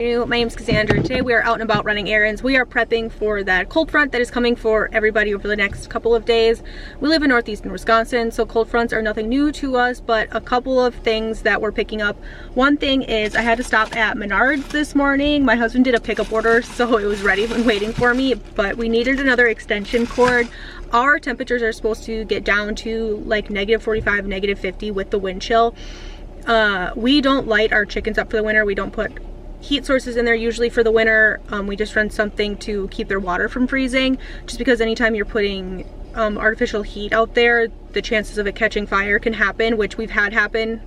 My name is Cassandra. Today we are out and about running errands. We are prepping for that cold front that is coming for everybody over the next couple of days. We live in northeastern Wisconsin, so cold fronts are nothing new to us, but a couple of things that we're picking up. One thing is I had to stop at Menards this morning. My husband did a pickup order, so it was ready and waiting for me, but we needed another extension cord. Our temperatures are supposed to get down to like -45, -50 with the wind chill. We don't light our chickens up for the winter. We don't put heat sources in there usually for the winter. We just run something to keep their water from freezing, just because anytime you're putting artificial heat out there, the chances of it catching fire can happen, which we've had happen.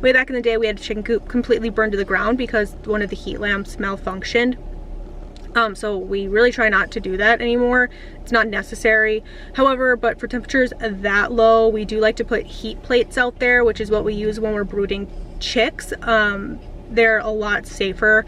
Way back in the day, we had a chicken coop completely burned to the ground because one of the heat lamps malfunctioned. So we really try not to do that anymore. It's not necessary. However, but for temperatures that low, we do like to put heat plates out there, which is what we use when we're brooding chicks. They're a lot safer,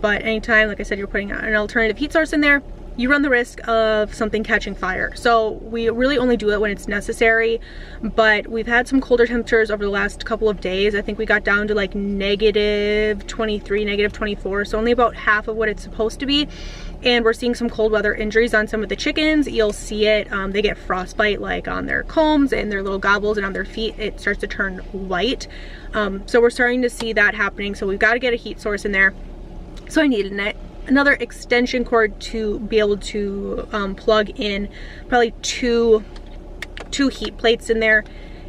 but anytime, like I said, you're putting an alternative heat source in there, you run the risk of something catching fire. So we really only do it when it's necessary, but we've had some colder temperatures over the last couple of days. I think we got down to like -23, -24, so only about half of what it's supposed to be. And we're seeing some cold weather injuries on some of the chickens. You'll see it, they get frostbite like on their combs and their little gobbles, and on their feet it starts to turn white. So we're starting to see that happening, so we've got to get a heat source in there. So I needed another extension cord to be able to plug in probably two heat plates in there,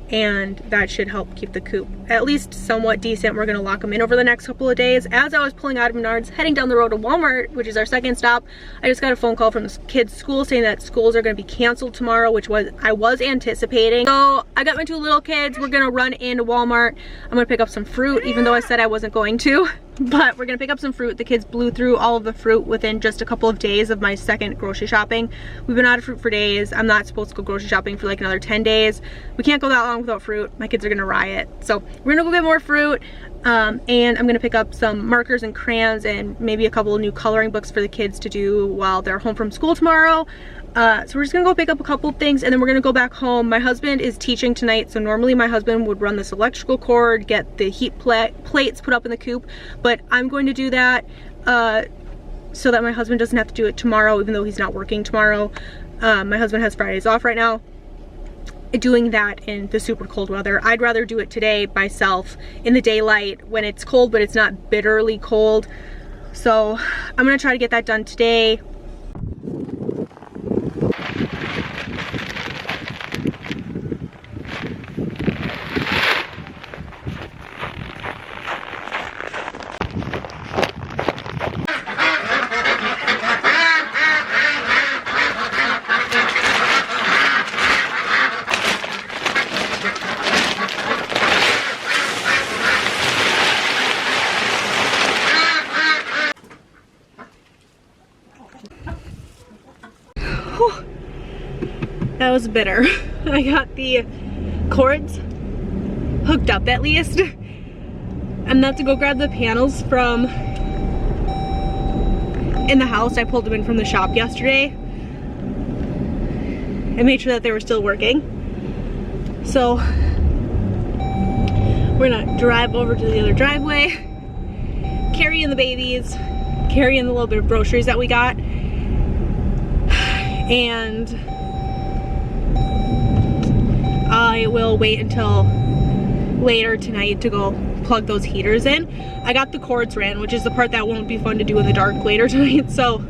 and that should help keep the coop at least somewhat decent. We're gonna lock them in over the next couple of days. As I was pulling out of Menards, heading down the road to Walmart, which is our second stop, I just got a phone call from the kids' school saying that schools are gonna be canceled tomorrow, which I was anticipating. So I got my two little kids. We're gonna run into Walmart. I'm gonna pick up some fruit, even though I said I wasn't going to. But we're gonna pick up some fruit. The kids blew through all of the fruit within just a couple of days of my second grocery shopping. We've been out of fruit for days. I'm not supposed to go grocery shopping for like another 10 days. We can't go that long without fruit. My kids are gonna riot. So we're gonna go get more fruit, and I'm gonna pick up some markers and crayons and maybe a couple of new coloring books for the kids to do while they're home from school tomorrow. So we're just gonna go pick up a couple things, and then we're gonna go back home. My husband is teaching tonight, so normally my husband would run this electrical cord, get the heat plates put up in the coop, but I'm going to do that so that my husband doesn't have to do it tomorrow, even though he's not working tomorrow. My husband has Fridays off right now. Doing that in the super cold weather, I'd rather do it today myself in the daylight when it's cold, but it's not bitterly cold. So I'm gonna try to get that done today. That was bitter. I got the cords hooked up at least. I'm not to go grab the panels from in the house. I pulled them in from the shop yesterday and made sure that they were still working. So we're gonna drive over to the other driveway, carry in the babies, carry in the little bit of groceries that we got, and I will wait until later tonight to go plug those heaters in. I got the cords ran, which is the part that won't be fun to do in the dark later tonight, so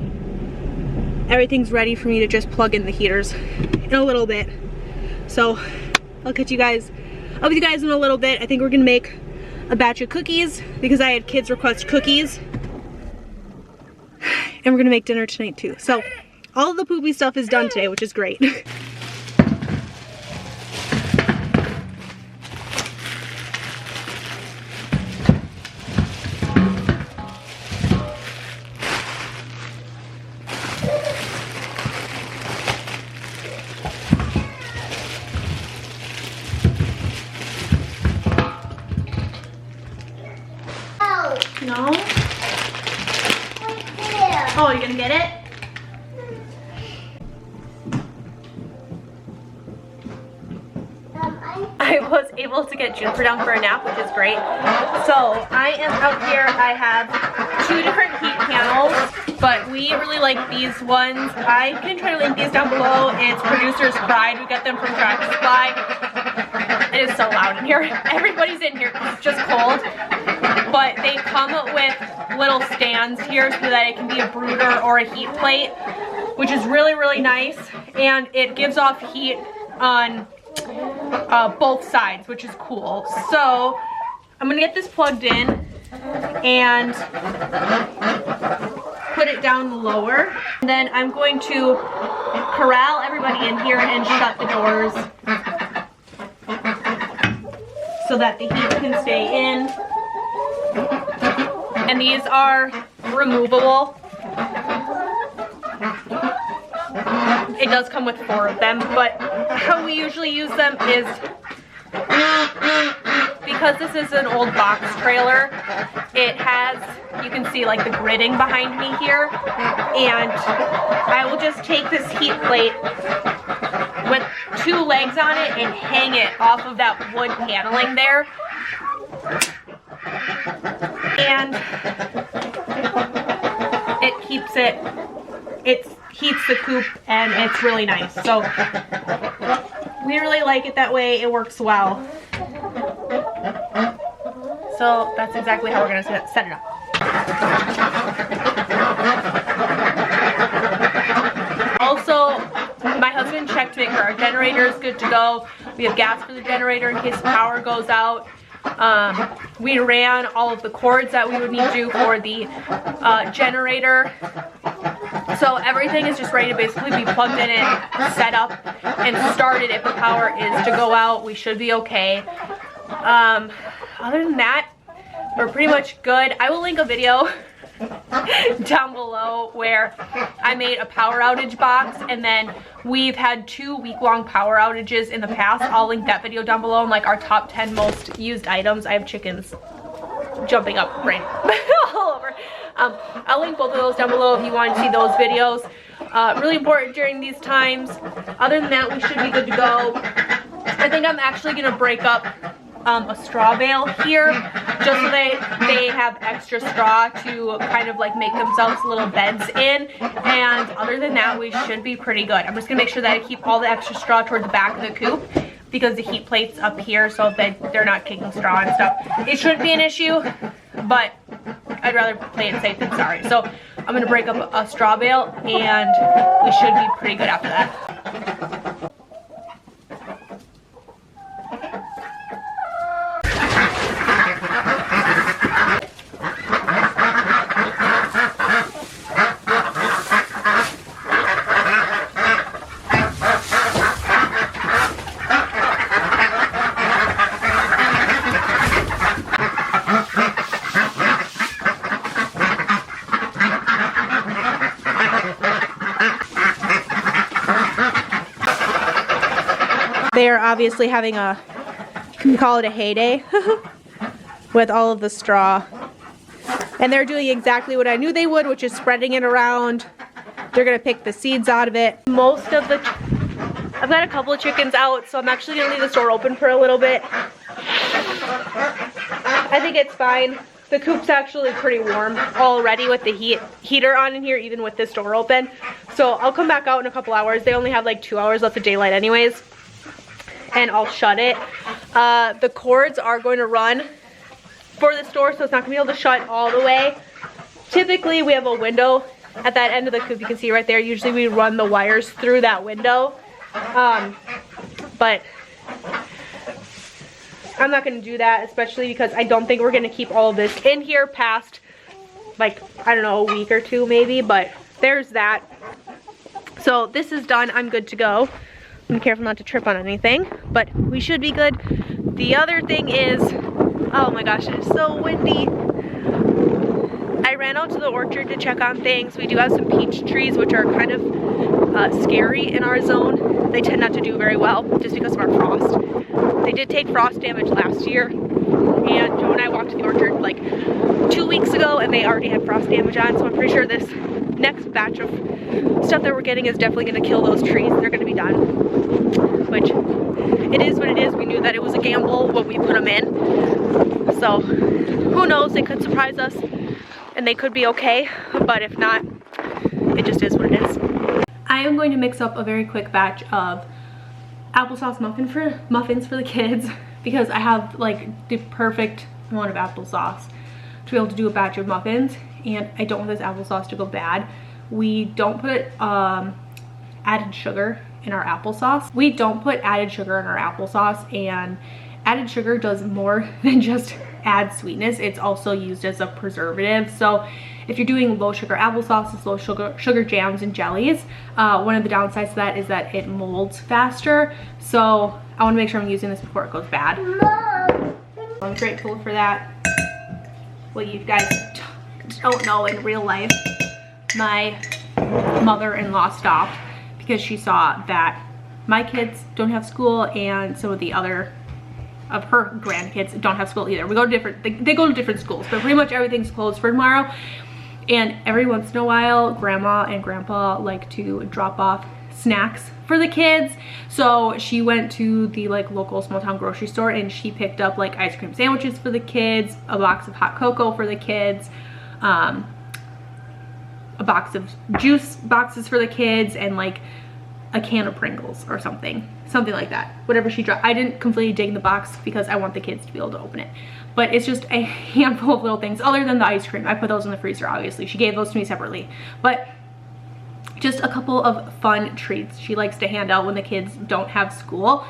everything's ready for me to just plug in the heaters in a little bit. So I'll with you guys in a little bit. I think we're gonna make a batch of cookies because I had kids request cookies, and we're gonna make dinner tonight too. So all of the poopy stuff is done today, which is great. No? Oh, you're gonna get it? I was able to get Juniper down for a nap, which is great. So I am out here. I have two different heat panels, but we really like these ones. I can try to link these down below. It's Producer's Pride. We got them from Tractor Supply. It is so loud in here. Everybody's in here because it's just cold. But they come with little stands here so that it can be a brooder or a heat plate, which is really, really nice. And it gives off heat on both sides, which is cool. So I'm gonna get this plugged in and put it down lower. And then I'm going to corral everybody in here and shut the doors so that the heat can stay in. And these are removable. It does come with 4 of them, but how we usually use them is, because this is an old box trailer, it has, you can see like the gridding behind me here, and I will just take this heat plate with 2 legs on it and hang it off of that wood paneling there. And it keeps it heats the coop, and it's really nice. So we really like it that way. It works well. So that's exactly how we're gonna set it up. Also, my husband checked to make sure our generator is good to go. We have gas for the generator in case the power goes out. We ran all of the cords that we would need to for the generator. So everything is just ready to basically be plugged in and set up and started. If the power is to go out, we should be okay. Other than that, we're pretty much good. I will link a video down below where I made a power outage box, and then we've had 2 week-long power outages in the past. I'll link that video down below, and like our top 10 most used items. I have chickens jumping up right all over. I'll link both of those down below if you want to see those videos. Really important during these times. Other than that, we should be good to go. I think I'm actually gonna break up a straw bale here, just so they have extra straw to kind of like make themselves little beds in. And other than that, we should be pretty good. I'm just gonna make sure that I keep all the extra straw toward the back of the coop, because the heat plate's up here, so they're not kicking straw and stuff. It shouldn't be an issue, but I'd rather play it safe than sorry. So I'm gonna break up a straw bale, and we should be pretty good after that. They are obviously having a, you can call it a heyday with all of the straw. And they're doing exactly what I knew they would, which is spreading it around. They're gonna pick the seeds out of it. Most of the, I've got a couple of chickens out, so I'm actually gonna leave the store open for a little bit. I think it's fine. The coop's actually pretty warm already with the heater on in here, even with this door open. So I'll come back out in a couple hours. They only have like 2 hours left of daylight anyways. And I'll shut it. The cords are going to run for the store, so it's not gonna be able to shut all the way. Typically we have a window at that end of the coop, you can see right there. Usually we run the wires through that window, but I'm not gonna do that, especially because I don't think we're gonna keep all of this in here past, like, I don't know, a week or 2 maybe, but there's that. So this is done, I'm good to go. I'm careful not to trip on anything, but we should be good. The other thing is, oh my gosh, it is so windy. I ran out to the orchard to check on things. We do have some peach trees, which are kind of scary in our zone. They tend not to do very well just because of our frost. They did take frost damage last year, and Joe and I walked to the orchard like 2 weeks ago, and they already had frost damage on, so I'm pretty sure this next batch of stuff that we're getting is definitely going to kill those trees. They're going to be done, which it is what it is. We knew that it was a gamble when we put them in, so who knows, it could surprise us and they could be okay, but if not, it just is what it is. I am going to mix up a very quick batch of applesauce muffins for the kids because I have like the perfect amount of applesauce to be able to do a batch of muffins, and I don't want this applesauce to go bad. We don't put added sugar in our applesauce. We don't put added sugar in our applesauce, and added sugar does more than just add sweetness. It's also used as a preservative. So if you're doing low sugar applesauces, low sugar jams and jellies, one of the downsides to that is that it molds faster. So I want to make sure I'm using this before it goes bad. I'm grateful for that. Well, you guys don't know, in real life, my mother-in-law stopped because she saw that my kids don't have school and some of the other of her grandkids don't have school either. We go to different, they go to different schools, but pretty much everything's closed for tomorrow. And every once in a while, grandma and grandpa like to drop off snacks for the kids. So she went to the like local small town grocery store and she picked up like ice cream sandwiches for the kids, a box of hot cocoa for the kids, a box of juice boxes for the kids, and like a can of Pringles or something like that. Whatever she dropped. I didn't completely dig the box because I want the kids to be able to open it, but it's just a handful of little things other than the ice cream. I put those in the freezer, obviously. She gave those to me separately, but just a couple of fun treats she likes to hand out when the kids don't have school.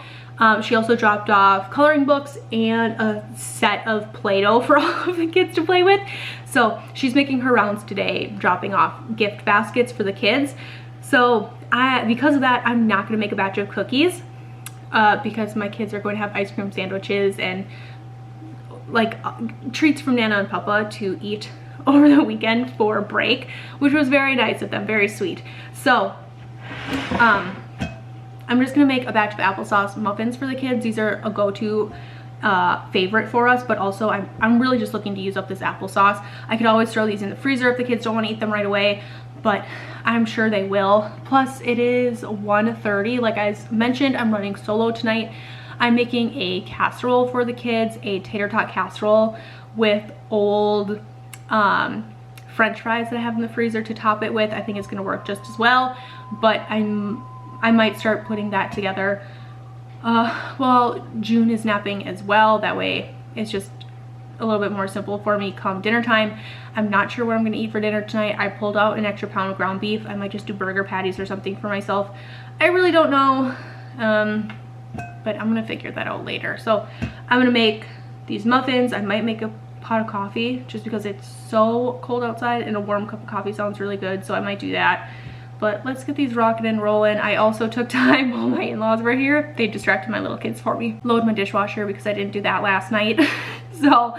She also dropped off coloring books and a set of Play-Doh for all of the kids to play with. So she's making her rounds today, dropping off gift baskets for the kids. So because of that, I'm not gonna make a batch of cookies because my kids are going to have ice cream sandwiches and like treats from Nana and Papa to eat over the weekend for a break, which was very nice of them, very sweet. So I'm just gonna make a batch of applesauce muffins for the kids. These are a go-to favorite for us, but also I'm really just looking to use up this applesauce. I could always throw these in the freezer if the kids don't want to eat them right away, but I'm sure they will. Plus it is 1:30. Like I mentioned, I'm running solo tonight. I'm making a casserole for the kids, a tater tot casserole with old French fries that I have in the freezer to top it with. I think it's gonna work just as well, but I might start putting that together while June is napping as well. That way it's just a little bit more simple for me come dinner time. I'm not sure what I'm gonna eat for dinner tonight. I pulled out an extra pound of ground beef. I might just do burger patties or something for myself. I really don't know, but I'm gonna figure that out later. So I'm gonna make these muffins. I might make a pot of coffee just because it's so cold outside and a warm cup of coffee sounds really good, so I might do that. But let's get these rocking and rolling. I also took time while my in-laws were here. They distracted my little kids for me. Load my dishwasher because I didn't do that last night. So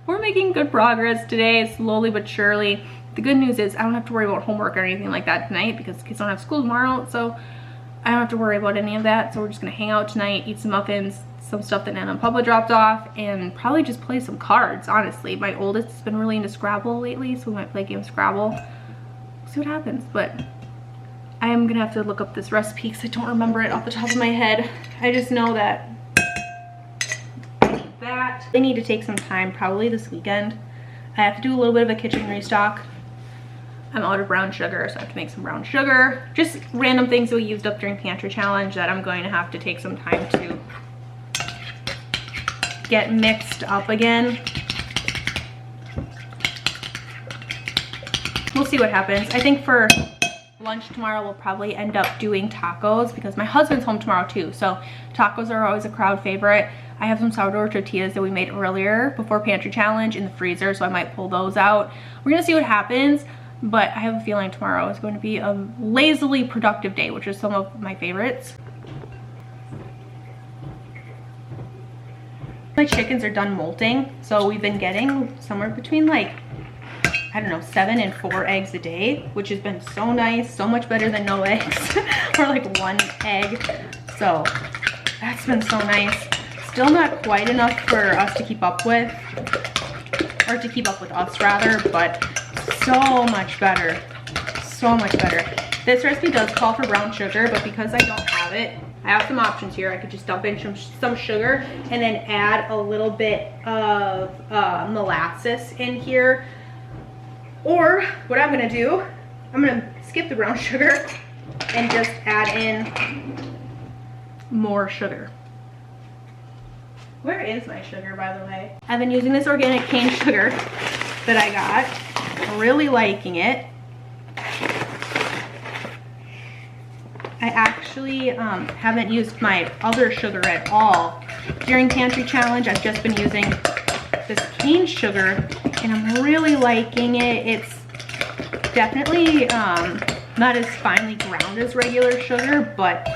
we're making good progress today, slowly but surely. The good news is I don't have to worry about homework or anything like that tonight because kids don't have school tomorrow, so I don't have to worry about any of that. So we're just gonna hang out tonight, eat some muffins, some stuff that Nana and Papa dropped off, and probably just play some cards, honestly. My oldest has been really into Scrabble lately, so we might play a game of Scrabble. See what happens, but I am gonna have to look up this recipe because I don't remember it off the top of my head. I just know that they need to take some time, probably this weekend. I have to do a little bit of a kitchen restock. I'm out of brown sugar, so I have to make some brown sugar. Just random things that we used up during Pantry Challenge that I'm going to have to take some time to get mixed up again. We'll see what happens. I think for lunch tomorrow we'll probably end up doing tacos because my husband's home tomorrow too, so tacos are always a crowd favorite. I have some sourdough tortillas that we made earlier before Pantry Challenge in the freezer, so I might pull those out. We're gonna see what happens, but I have a feeling tomorrow is going to be a lazily productive day, which is some of my favorites. My chickens are done molting, so we've been getting somewhere between like, I don't know, 7 and 4 eggs a day, which has been so nice, so much better than no eggs, or like 1 egg. So that's been so nice. Still not quite enough for us to keep up with, or to keep up with us rather, but so much better, so much better. This recipe does call for brown sugar, but because I don't have it, I have some options here. I could just dump in some sugar and then add a little bit of molasses in here. Or what I'm gonna do, I'm gonna skip the brown sugar and just add in more sugar. Where is my sugar, by the way? I've been using this organic cane sugar that I got. I'm really liking it. I actually haven't used my other sugar at all during Pantry Challenge. I've just been using this cane sugar and I'm really liking it. It's definitely not as finely ground as regular sugar, but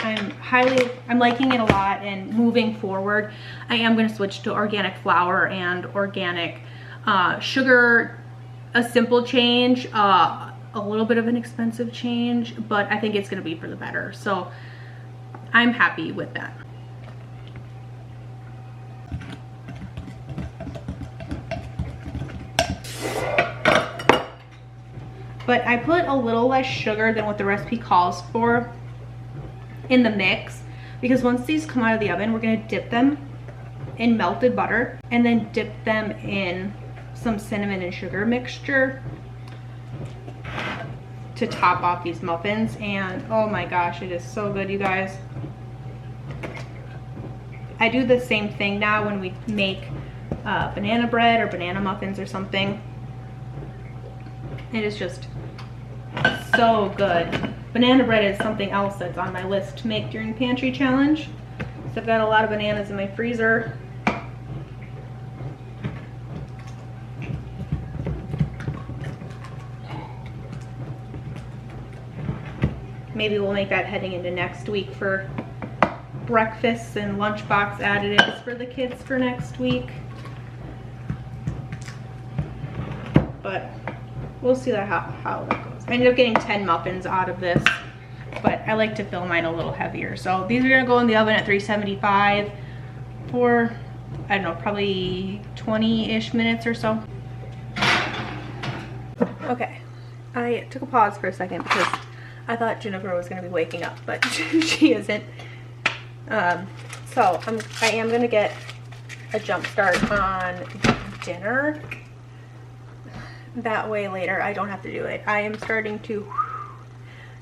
I'm liking it a lot. And moving forward, I am going to switch to organic flour and organic sugar. A simple change, a little bit of an expensive change, but I think it's going to be for the better. So I'm happy with that. But I put a little less sugar than what the recipe calls for in the mix, because once these come out of the oven, we're going to dip them in melted butter and then dip them in some cinnamon and sugar mixture to top off these muffins. And oh my gosh, it is so good, you guys. I do the same thing now when we make banana bread or banana muffins or something. It is just so good. Banana bread is something else that's on my list to make during Pantry Challenge. So I've got a lot of bananas in my freezer. Maybe we'll make that heading into next week for breakfasts and lunchbox additives for the kids for next week. But we'll see that how that goes. I ended up getting 10 muffins out of this, but I like to fill mine a little heavier. So these are gonna go in the oven at 375 for, I don't know, probably 20-ish minutes or so. Okay, I took a pause for a second because I thought Jennifer was gonna be waking up, but she isn't. So I am gonna get a jump start on dinner. That way later I don't have to do it. I am starting to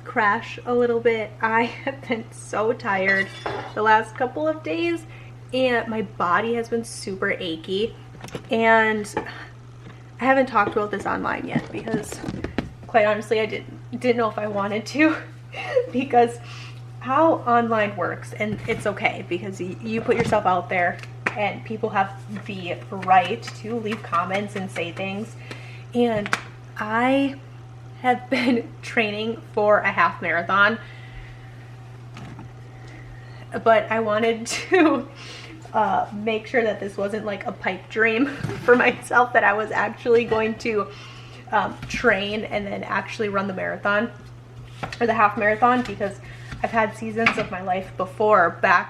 crash a little bit. I have been so tired the last couple of days and my body has been super achy, and I haven't talked about this online yet because quite honestly I didn't know if I wanted to because how online works, and it's okay because you put yourself out there and people have the right to leave comments and say things. And I have been training for a half marathon, but I wanted to make sure that this wasn't like a pipe dream for myself, that I was actually going to train and then actually run the marathon or the half marathon, because I've had seasons of my life before. I'm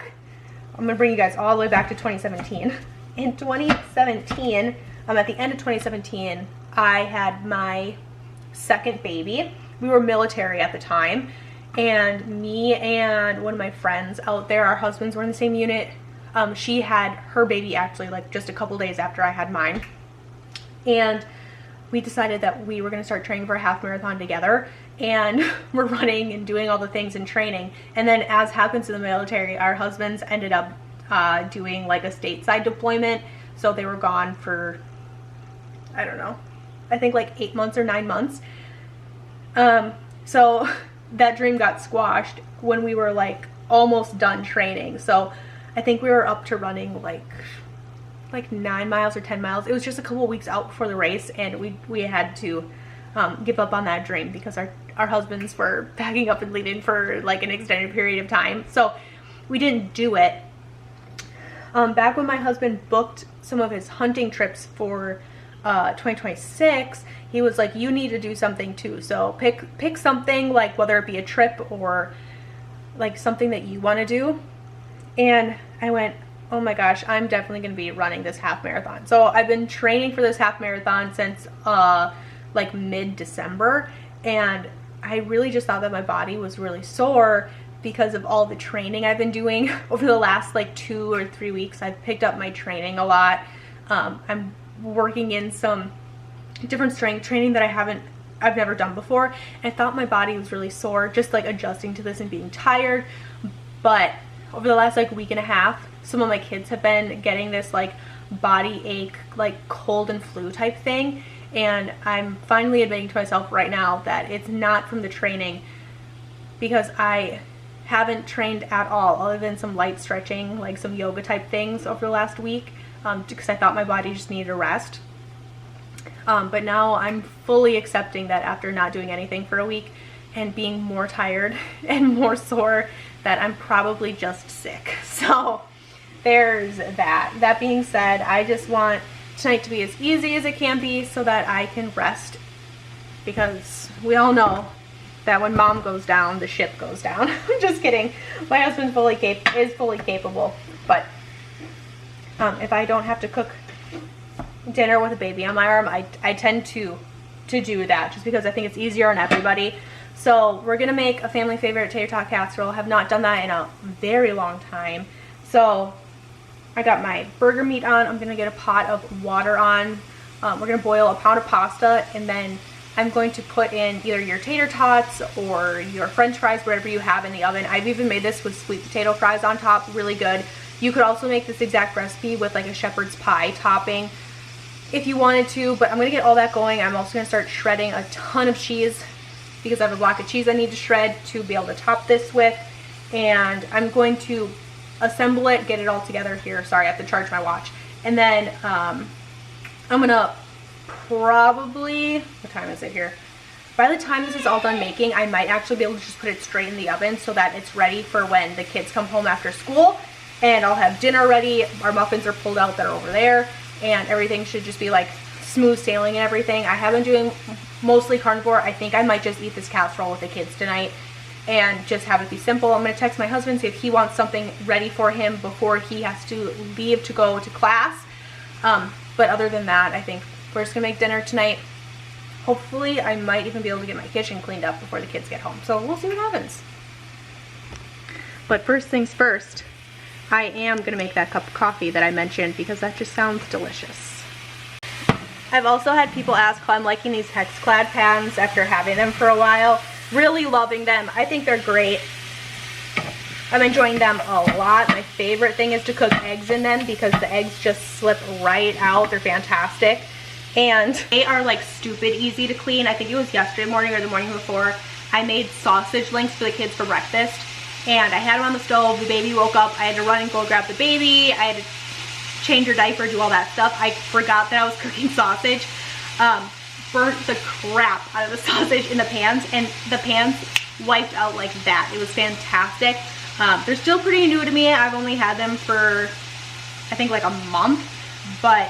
gonna bring you guys all the way back to 2017. In 2017, at the end of 2017, I had my second baby. We were military at the time, and me and one of my friends out there, our husbands were in the same unit. She had her baby actually like just a couple days after I had mine, and we decided that we were going to start training for a half marathon together, and we're running and doing all the things and training. And then, as happens in the military, our husbands ended up doing like a stateside deployment, so they were gone for, I don't know, I think like 8 months or 9 months. So that dream got squashed when we were like almost done training. So I think we were up to running like 9 miles or 10 miles. It was just a couple of weeks out before the race, and we had to give up on that dream because our husbands were packing up and leaving for like an extended period of time. So we didn't do it. Back when my husband booked some of his hunting trips for 2026, he was like, you need to do something too. So pick something, like whether it be a trip or like something that you want to do. And I went, oh my gosh, I'm definitely going to be running this half marathon. So I've been training for this half marathon since like mid-December, and I really just thought that my body was really sore because of all the training I've been doing over the last like 2 or 3 weeks. I've picked up my training a lot. I'm working in some different strength training that I've never done before. And I thought my body was really sore just like adjusting to this and being tired. But over the last like week and a half, some of my kids have been getting this like body ache, like cold and flu type thing. And I'm finally admitting to myself right now that it's not from the training, because I haven't trained at all other than some light stretching, like some yoga type things over the last week, because I thought my body just needed a rest. But now I'm fully accepting that after not doing anything for a week and being more tired and more sore, that I'm probably just sick. So there's that. That being said, I just want tonight to be as easy as it can be so that I can rest, because we all know that when mom goes down, the ship goes down. I'm just kidding. My husband is fully capable, but if I don't have to cook dinner with a baby on my arm, I tend to do that just because I think it's easier on everybody. So we're gonna make a family favorite tater tot casserole. Have not done that in a very long time. So I got my burger meat on. I'm gonna get a pot of water on. We're gonna boil a pound of pasta, and then I'm going to put in either your tater tots or your french fries, whatever you have in the oven. I've even made this with sweet potato fries on top, really good. You could also make this exact recipe with like a shepherd's pie topping if you wanted to, but I'm gonna get all that going. I'm also gonna start shredding a ton of cheese because I have a block of cheese I need to shred to be able to top this with, and I'm going to assemble it, get it all together here. Sorry, I have to charge my watch. And then I'm gonna probably, what time is it here? By the time this is all done making, I might actually be able to just put it straight in the oven so that it's ready for when the kids come home after school, and I'll have dinner ready. Our muffins are pulled out, they're over there, and everything should just be like smooth sailing and everything. I have been doing mostly carnivore. I think I might just eat this casserole with the kids tonight and just have it be simple. I'm gonna text my husband, see if he wants something ready for him before he has to leave to go to class. But other than that, I think we're just gonna make dinner tonight. Hopefully I might even be able to get my kitchen cleaned up before the kids get home. So we'll see what happens. But first things first, I am gonna make that cup of coffee that I mentioned because that just sounds delicious. I've also had people ask how I'm liking these Hexclad pans after having them for a while. Really loving them. I think they're great. I'm enjoying them a lot. My favorite thing is to cook eggs in them because the eggs just slip right out. They're fantastic. And they are like stupid easy to clean. I think it was yesterday morning or the morning before, I made sausage links for the kids for breakfast. And I had them on the stove. The baby woke up. I had to run and go grab the baby. I had to change her diaper, do all that stuff. I forgot that I was cooking sausage. Burnt the crap out of the sausage in the pans, and the pans wiped out like that. It was fantastic. They're still pretty new to me. I've only had them for I think like a month, but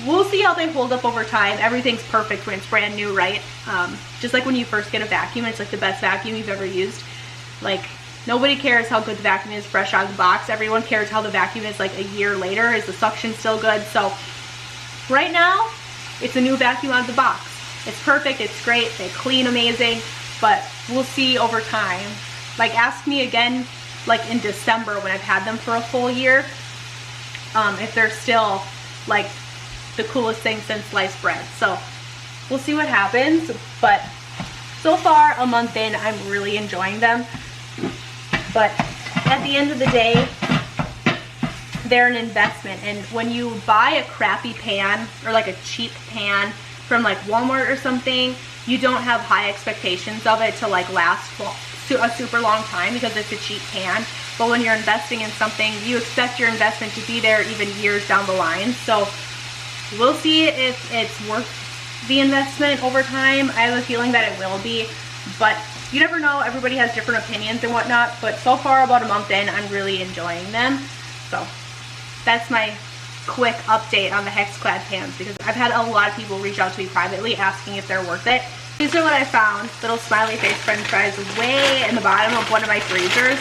we'll see how they hold up over time. Everything's perfect when it's brand new, right? Just like when you first get a vacuum, it's like the best vacuum you've ever used. Like, nobody cares how good the vacuum is fresh out of the box. Everyone cares how the vacuum is like a year later. Is the suction still good? So right now, it's a new vacuum out of the box. It's perfect, it's great, they clean amazing, but we'll see over time. Like, ask me again like in December when I've had them for a full year, if they're still like the coolest thing since sliced bread. So we'll see what happens, but so far a month in, I'm really enjoying them. But at the end of the day, they're an investment, and when you buy a crappy pan or like a cheap pan from like Walmart or something, you don't have high expectations of it to like last a super long time because it's a cheap pan. But when you're investing in something, you expect your investment to be there even years down the line. So we'll see if it's worth the investment over time. I have a feeling that it will be, but you never know. Everybody has different opinions and whatnot, but so far about a month in, I'm really enjoying them. So that's my quick update on the Hexclad pans, because I've had a lot of people reach out to me privately asking if they're worth it. These are what I found, little smiley face french fries way in the bottom of one of my freezers.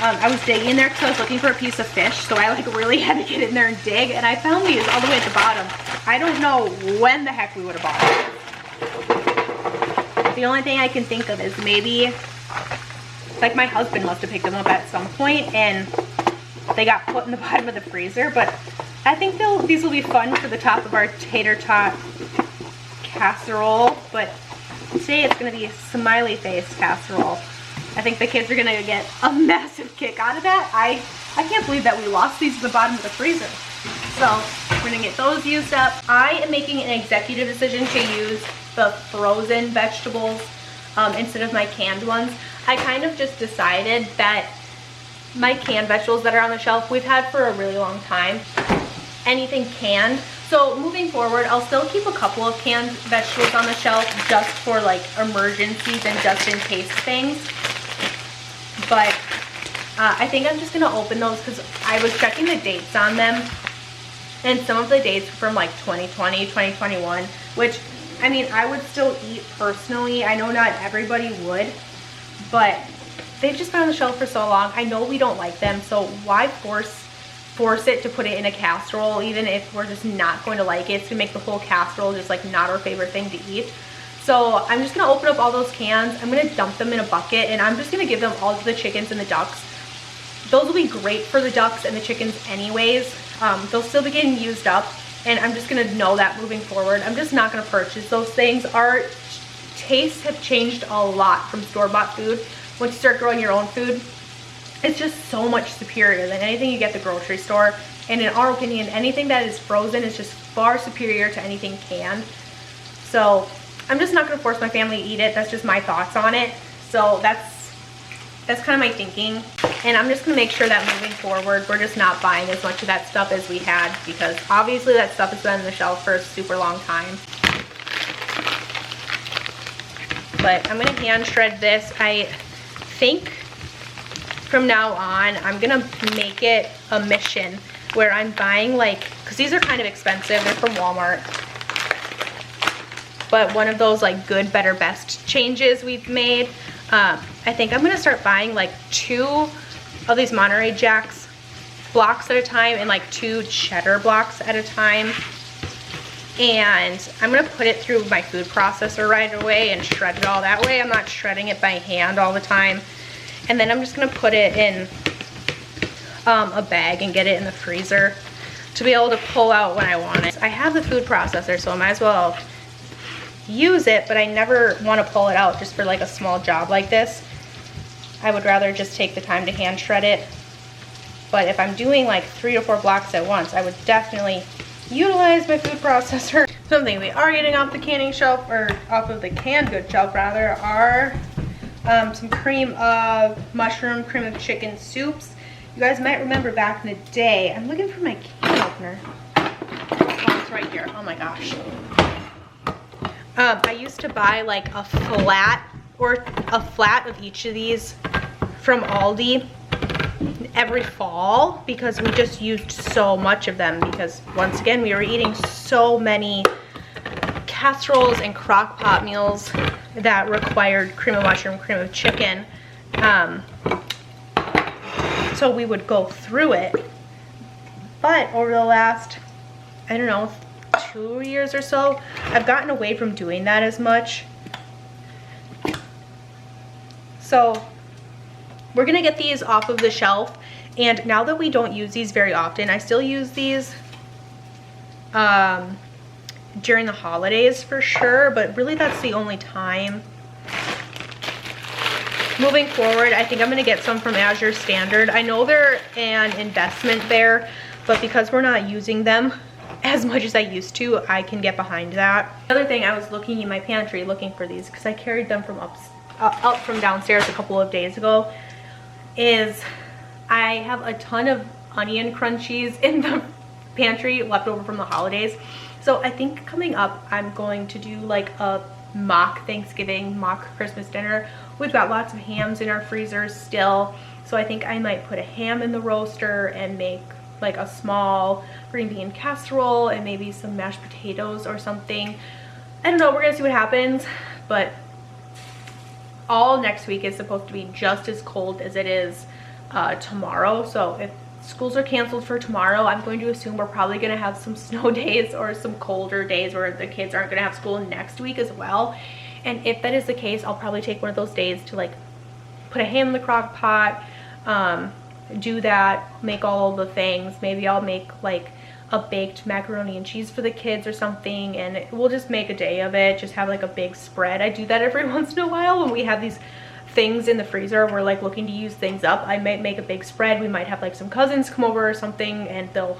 I was digging in there because I was looking for a piece of fish, so I like really had to get in there and dig, and I found these all the way at the bottom. I don't know when the heck we would have bought them. The only thing I can think of is maybe, like, my husband must have picked them up at some point and they got put in the bottom of the freezer. But I think these will be fun for the top of our tater tot casserole, but today it's gonna be a smiley face casserole. I think the kids are gonna get a massive kick out of that. I can't believe that we lost these at the bottom of the freezer. So we're gonna get those used up. I am making an executive decision to use the frozen vegetables instead of my canned ones. I kind of just decided that my canned vegetables that are on the shelf, we've had for a really long time. Anything canned. So moving forward, I'll still keep a couple of canned vegetables on the shelf just for like emergencies and just in case things. But I think I'm just gonna open those because I was checking the dates on them, and some of the dates were from like 2020, 2021, which, I mean, I would still eat personally. I know not everybody would, but they've just been on the shelf for so long. I know we don't like them, so why force it to put it in a casserole, even if we're just not going to like it? It's gonna make the whole casserole just like not our favorite thing to eat. So I'm just gonna open up all those cans. I'm gonna dump them in a bucket, and I'm just gonna give them all to the chickens and the ducks. Those will be great for the ducks and the chickens anyways. They'll still be getting used up, and I'm just gonna know that moving forward. I'm just not gonna purchase those things. Our tastes have changed a lot from store-bought food. Once you start growing your own food, it's just so much superior than anything you get at the grocery store. And in our opinion, anything that is frozen is just far superior to anything canned. So I'm just not gonna force my family to eat it. That's just my thoughts on it. So that's kind of my thinking. And I'm just gonna make sure that moving forward, we're just not buying as much of that stuff as we had, because obviously that stuff has been on the shelf for a super long time. But I'm gonna hand shred this. I think from now on, I'm gonna make it a mission where I'm buying, like, because these are kind of expensive, they're from Walmart, but one of those like good, better, best changes we've made. I think I'm gonna start buying like 2 of these Monterey Jacks blocks at a time and like 2 cheddar blocks at a time. And I'm gonna put it through my food processor right away and shred it all that way. I'm not shredding it by hand all the time. And then I'm just gonna put it in a bag and get it in the freezer to be able to pull out when I want it. I have the food processor, so I might as well use it, but I never want to pull it out just for like a small job like this. I would rather just take the time to hand shred it. But if I'm doing like 3 to 4 blocks at once, I would definitely utilize my food processor. Something we are getting off the canning shelf, or off of the canned good shelf rather, are some cream of mushroom, cream of chicken soups. You guys might remember back in the day, I'm looking for my can opener. Oh, it's right here. Oh my gosh. I used to buy like a flat of each of these from Aldi every fall, because we just used so much of them, because once again we were eating so many casseroles and crock pot meals that required cream of mushroom, cream of chicken. So we would go through it. But over the last, I don't know, 2 years or so, I've gotten away from doing that as much. So we're gonna get these off of the shelf, and now that we don't use these very often, I still use these during the holidays for sure, but really that's the only time. Moving forward, I think I'm gonna get some from Azure Standard. I know they're an investment there, but because we're not using them as much as I used to, I can get behind that. Another thing, I was looking in my pantry looking for these because I carried them from up from downstairs a couple of days ago, is I have a ton of onion crunchies in the pantry left over from the holidays. So I think coming up, I'm going to do like a mock Thanksgiving, mock Christmas dinner. We've got lots of hams in our freezers still, so I think I might put a ham in the roaster and make like a small green bean casserole and maybe some mashed potatoes or something. I don't know, we're gonna see what happens, but all next week is supposed to be just as cold as it is tomorrow. So if schools are canceled for tomorrow, I'm going to assume we're probably gonna have some snow days or some colder days where the kids aren't gonna have school next week as well. And if that is the case, I'll probably take one of those days to like put a ham in the crock pot, do that, make all the things. Maybe I'll make like a baked macaroni and cheese for the kids or something, and we'll just make a day of it, just have like a big spread. I do that every once in a while when we have these things in the freezer. We're like looking to use things up. I might make a big spread. We might have like some cousins come over or something, and they'll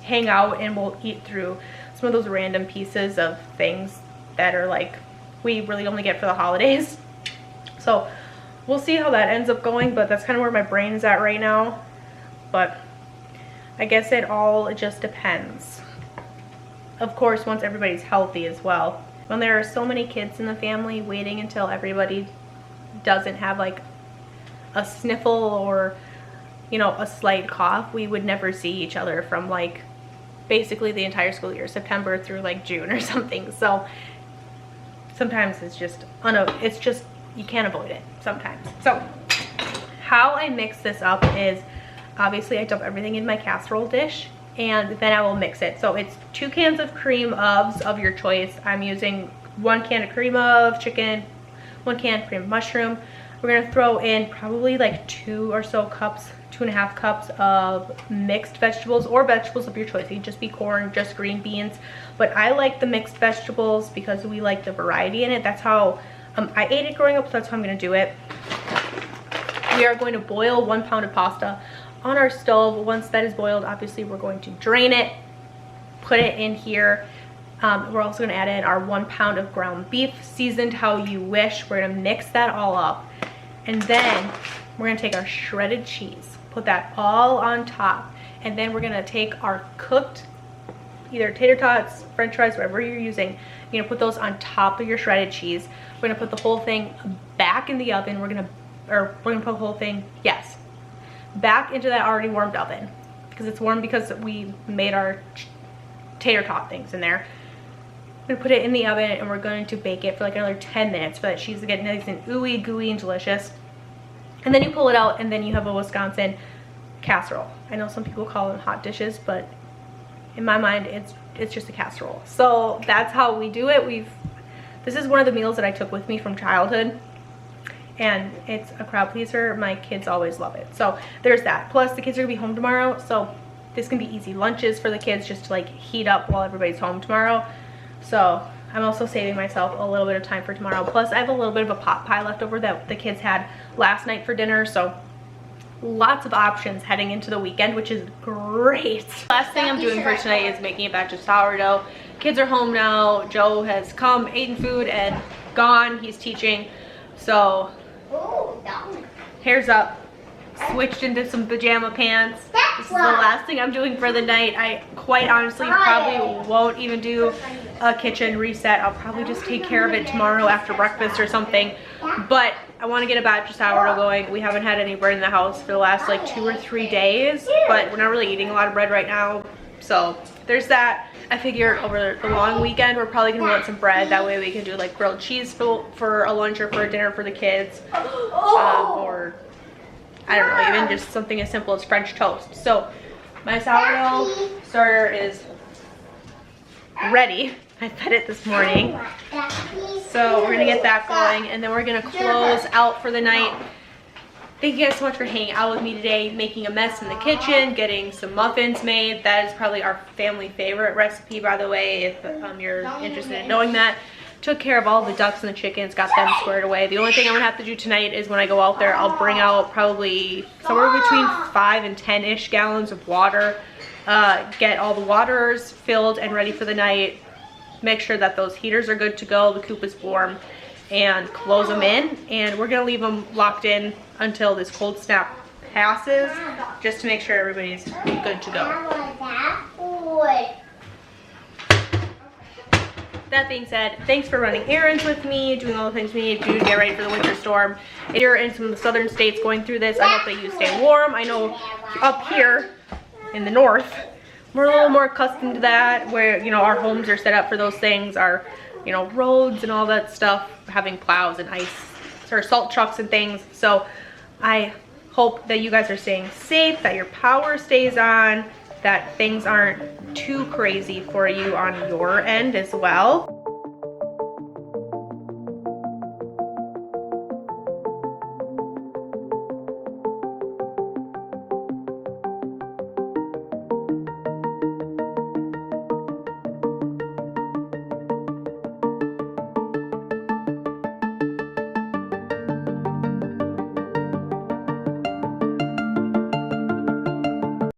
hang out and we'll eat through some of those random pieces of things that are like we really only get for the holidays. So we'll see how that ends up going, but that's kind of where my brain is at right now. But I guess it all just depends. Of course, once everybody's healthy as well. When there are so many kids in the family, waiting until everybody doesn't have like a sniffle or, you know, a slight cough, we would never see each other from like basically the entire school year, September through like June or something. So sometimes it's just you can't avoid it sometimes. So how I mix this up is obviously I dump everything in my casserole dish and then I will mix it. So it's 2 cans of cream of your choice. I'm using 1 can of cream of chicken, 1 can cream of mushroom. We're gonna throw in probably like 2.5 cups of mixed vegetables, or vegetables of your choice. It can just be corn, just green beans, but I like the mixed vegetables because we like the variety in it. That's how I ate it growing up, so that's how I'm gonna do it. We are going to boil 1 pound of pasta on our stove. Once that is boiled, obviously we're going to drain it, put it in here. We're also gonna add in our 1 pound of ground beef, seasoned how you wish. We're gonna mix that all up. And then we're gonna take our shredded cheese, put that all on top. And then we're gonna take our cooked, either tater tots, french fries, whatever you're using, you're gonna put those on top of your shredded cheese. We're gonna put the whole thing back in the oven. We're gonna put the whole thing, yes, back into that already warmed oven. Because it's warm because we made our tater tot things in there. We're gonna put it in the oven and we're going to bake it for like another 10 minutes for that cheese to get nice and ooey gooey and delicious. And then you pull it out and then you have a Wisconsin casserole. I know some people call them hot dishes, but in my mind it's just a casserole. So that's how we do it. This is one of the meals that I took with me from childhood, and it's a crowd pleaser. My kids always love it. So there's that. Plus the kids are gonna be home tomorrow, so this can be easy lunches for the kids just to like heat up while everybody's home tomorrow. So I'm also saving myself a little bit of time for tomorrow. Plus I have a little bit of a pot pie left over that the kids had last night for dinner. So lots of options heading into the weekend, which is great. Last thing I'm doing for tonight is making a batch of sourdough. Kids are home now. Joe has come, eaten food, and gone. He's teaching. So hair's up, switched into some pajama pants. This is the last thing I'm doing for the night. I quite honestly probably won't even do a kitchen reset. I'll probably just take care of it tomorrow after breakfast or something. But I want to get a batch of sourdough going. We haven't had any bread in the house for the last like 2 or 3 days, but we're not really eating a lot of bread right now. So there's that. I figure over the long weekend we're probably gonna want some bread. That way we can do like grilled cheese for a lunch or for a dinner for the kids, or I don't know, even just something as simple as French toast. So my sourdough starter is ready. I fed it this morning. So we're gonna get that going, and then we're gonna close out for the night. Thank you guys so much for hanging out with me today, making a mess in the kitchen, getting some muffins made. That is probably our family favorite recipe, by the way, if you're interested in knowing that. Took care of all the ducks and the chickens, got them squared away. The only thing I'm gonna have to do tonight is when I go out there, I'll bring out probably somewhere between 5 and 10-ish gallons of water. Get all the waters filled and ready for the night. Make sure that those heaters are good to go, the coop is warm, and close them in. And we're gonna leave them locked in until this cold snap passes, just to make sure everybody's good to go. That being said, thanks for running errands with me, doing all the things we need to do to get ready for the winter storm. If you're in some of the southern states going through this, I hope that you stay warm. I know up here in the north, we're a little more accustomed to that, where, you know, our homes are set up for those things, our, you know, roads and all that stuff, having plows and ice or salt trucks and things. So I hope that you guys are staying safe, that your power stays on, that things aren't too crazy for you on your end as well.